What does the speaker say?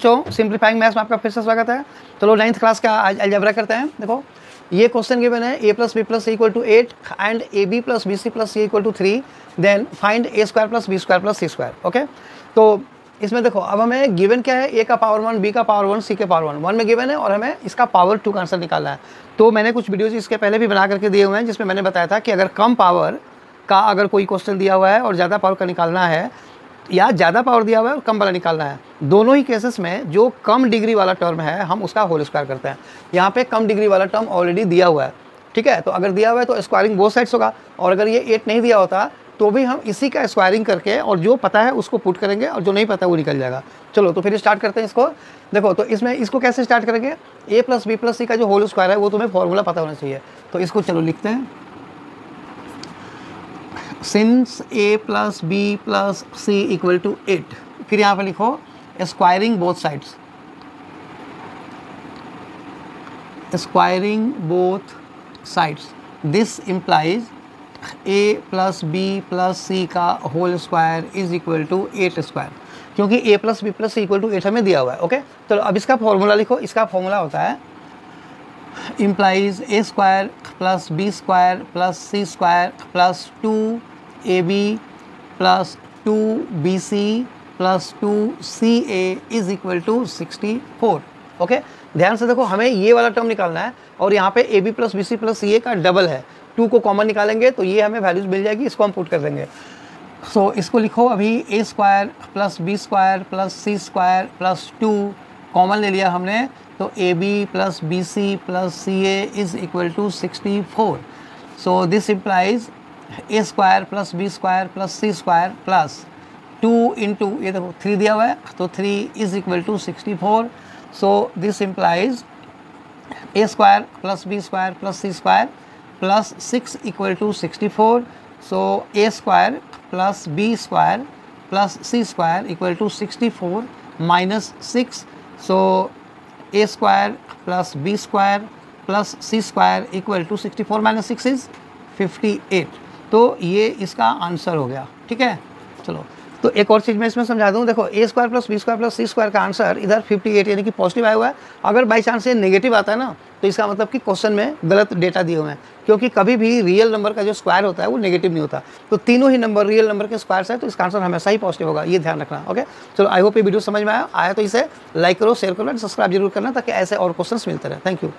बच्चों, simplifying maths में आपका फिर से स्वागत है। चलो 9th क्लास का आज अलजेब्रा करते हैं। देखो ये क्वेश्चन गिवन है a + b + c = 8 and ab + bc + c = 3, then find a² + b² + c²। Okay, तो इसमें देखो अब हमें गिवन क्या है, a का पावर 1, b का पावर 1, c के पावर 1 में गिवन है और हमें इसका पावर 2 का आंसर निकालना है। तो मैंने कुछ वीडियोज इसके पहले भी बना करके दिए हुए हैं जिसमें मैंने बताया था कि अगर कम पावर का अगर कोई क्वेश्चन दिया हुआ है और ज़्यादा पावर का निकालना है, या ज़्यादा पावर दिया हुआ है और कम वाला निकालना है, दोनों ही केसेस में जो कम डिग्री वाला टर्म है हम उसका होल स्क्वायर करते हैं। यहाँ पे कम डिग्री वाला टर्म ऑलरेडी दिया हुआ है, ठीक है। तो अगर दिया हुआ है तो स्क्वायरिंग बोथ साइड्स होगा, और अगर ये 8 नहीं दिया होता तो भी हम इसी का स्क्वायरिंग करके और जो पता है उसको पुट करेंगे और जो नहीं पता वो निकल जाएगा। चलो तो फिर स्टार्ट करते हैं इसको। देखो तो इसमें इसको कैसे स्टार्ट करेंगे, a + b + c का जो होल स्क्वायर है वो तुम्हें फॉर्मूला पता होना चाहिए। तो इसको चलो लिखते हैं, सिंस a + b + c = 8, फिर यहाँ पे लिखो squaring both sides, squaring both sides, this implies a + b + c का होल स्क्वायर = 8², क्योंकि a + b + c = 8 हमें दिया हुआ है। ओके, तो अब इसका फॉर्मूला लिखो। इसका फॉर्मूला होता है implies a² + b² + c² + 2ab + 2bc + 2ca = 64। Okay, ध्यान से देखो, हमें ये वाला टर्म निकालना है और यहाँ पे ab + bc + ca का डबल है, 2 को कॉमन निकालेंगे तो ये हमें वैल्यूज मिल जाएगी, इसको हम पुट कर देंगे। सो इसको लिखो अभी a² + b² + c² + 2 कॉमन ले लिया हमने, तो ab + bc + ca = 64। So this implies a² + b² + c² + 2 into ये देखो 3 दिया हुआ है तो 3 = 64। So this implies a² + b² + c² + 6 = 64। So a² + b² + c² = 64 - 6। So a² + b² + c² = 64 - 6 = 58। तो ये इसका आंसर हो गया, ठीक है। चलो तो एक और चीज़ मैं इसमें समझा दूँ। देखो a² + b² + c² का आंसर इधर 58 यानी कि पॉजिटिव आया हुआ है। अगर बाई चांस ये नेगेटिव आता है ना तो इसका मतलब कि क्वेश्चन में गलत डेटा दिए हुए हैं, क्योंकि कभी भी रियल नंबर का जो स्क्वायर होता है वो नेगेटिव नहीं होता। तो तीनों ही नंबर रियल नंबर के स्क्वायर्स है, तो इसका आंसर हमेशा ही पॉजिटिव होगा, ये ध्यान रखना। ओके, चलो आई होप ये वीडियो समझ में आया तो इसे लाइक करो, शेयर करो एंड सब्सक्राइब जरूर करना ताकि ऐसे और क्वेश्चंस मिलते रहे। Thank you.